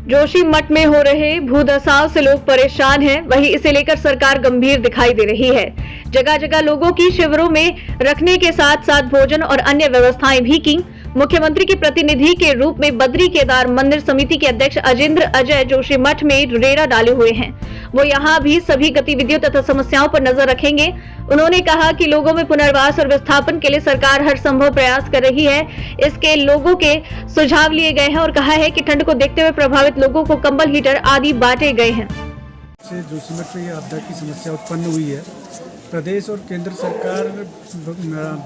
जोशीमठ में हो रहे भूधसाव से लोग परेशान हैं, वहीं इसे लेकर सरकार गंभीर दिखाई दे रही है। जगह जगह लोगों की शिविरों में रखने के साथ साथ भोजन और अन्य व्यवस्थाएं भी की। मुख्यमंत्री के प्रतिनिधि के रूप में बद्री केदार मंदिर समिति के अध्यक्ष अजेंद्र अजय जोशीमठ में रेड़ा डाले हुए हैं। वो यहाँ भी सभी गतिविधियों तथा समस्याओं पर नजर रखेंगे। उन्होंने कहा कि लोगों में पुनर्वास और विस्थापन के लिए सरकार हर संभव प्रयास कर रही है। इसके लोगों के सुझाव लिए गए हैं और कहा है कि ठंड को देखते हुए प्रभावित लोगों को कंबल, हीटर आदि बांटे गए हैं। जोशीमठ में आपदा की समस्या उत्पन्न हुई है। प्रदेश और केंद्र सरकार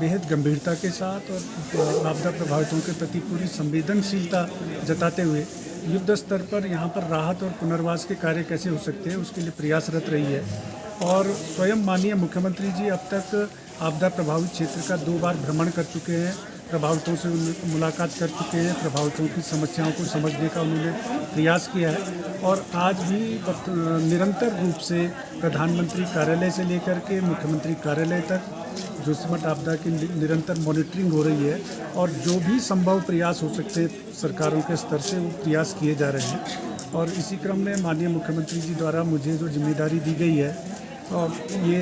बेहद गंभीरता के साथ और आपदा प्रभावितों के प्रति पूरी संवेदनशीलता जताते हुए युद्ध स्तर पर यहाँ पर राहत और पुनर्वास के कार्य कैसे हो सकते हैं उसके लिए प्रयासरत रही है। और स्वयं माननीय मुख्यमंत्री जी अब तक आपदा प्रभावित क्षेत्र का 2 बार भ्रमण कर चुके हैं, प्रभावितों से मुलाकात कर चुके हैं, प्रभावितों की समस्याओं को समझने का उन्होंने प्रयास किया है। और आज भी निरंतर रूप से प्रधानमंत्री कार्यालय से लेकर के मुख्यमंत्री कार्यालय तक जोशीमठ आपदा की निरंतर मॉनिटरिंग हो रही है और जो भी संभव प्रयास हो सकते हैं सरकारों के स्तर से वो प्रयास किए जा रहे हैं। और इसी क्रम में माननीय मुख्यमंत्री जी द्वारा मुझे जो जिम्मेदारी दी गई है और ये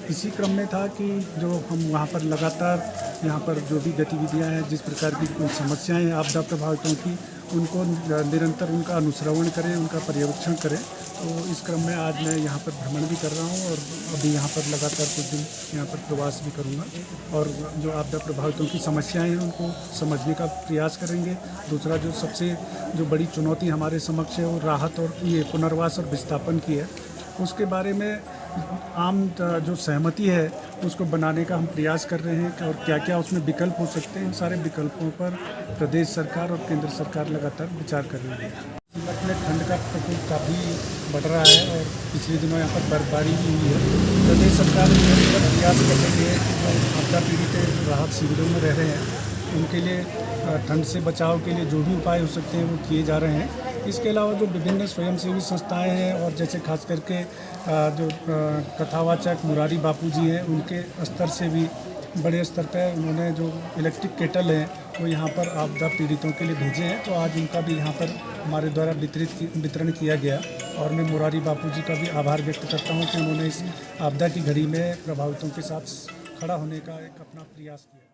इसी क्रम में था कि जो हम वहाँ पर लगातार यहाँ पर जो भी गतिविधियाँ हैं, जिस प्रकार की कोई समस्याएं हैं आपदा प्रभावितों की, उनको निरंतर उनका अनुश्रवण करें, उनका पर्यवेक्षण करें। तो इस क्रम में आज मैं यहाँ पर भ्रमण भी कर रहा हूँ और अभी यहाँ पर लगातार कुछ दिन यहाँ पर प्रवास भी करूँगा और जो आपदा प्रभावितों की समस्याएं हैं उनको समझने का प्रयास करेंगे। दूसरा जो सबसे बड़ी चुनौती हमारे समक्ष है वो राहत और ये पुनर्वास और विस्थापन की है। उसके बारे में आम जो सहमति है उसको बनाने का हम प्रयास कर रहे हैं और क्या क्या उसमें विकल्प हो सकते हैं, इन सारे विकल्पों पर प्रदेश सरकार और केंद्र सरकार लगातार विचार कर रही है। जोशीमठ में ठंड का प्रकोप काफ़ी बढ़ रहा है और पिछले दिनों यहाँ पर बर्फबारी भी हुई है। प्रदेश सरकार निरंतर प्रयास कर रही है कि जो आपदा पीड़ित राहत शिविरों में रह रहे हैं उनके लिए ठंड से बचाव के लिए जो भी उपाय हो सकते हैं वो किए जा रहे हैं। इसके अलावा जो विभिन्न स्वयंसेवी संस्थाएं हैं और जैसे खास करके जो कथावाचक मुरारी बापू जी हैं उनके स्तर से भी बड़े स्तर पर उन्होंने जो इलेक्ट्रिक केटल हैं वो यहाँ पर आपदा पीड़ितों के लिए भेजे हैं। तो आज उनका भी यहाँ पर हमारे द्वारा वितरण किया गया और मैं मुरारी बापू जी का भी आभार व्यक्त करता हूँ कि उन्होंने इस आपदा की घड़ी में प्रभावितों के साथ खड़ा होने का एक अपना प्रयास किया।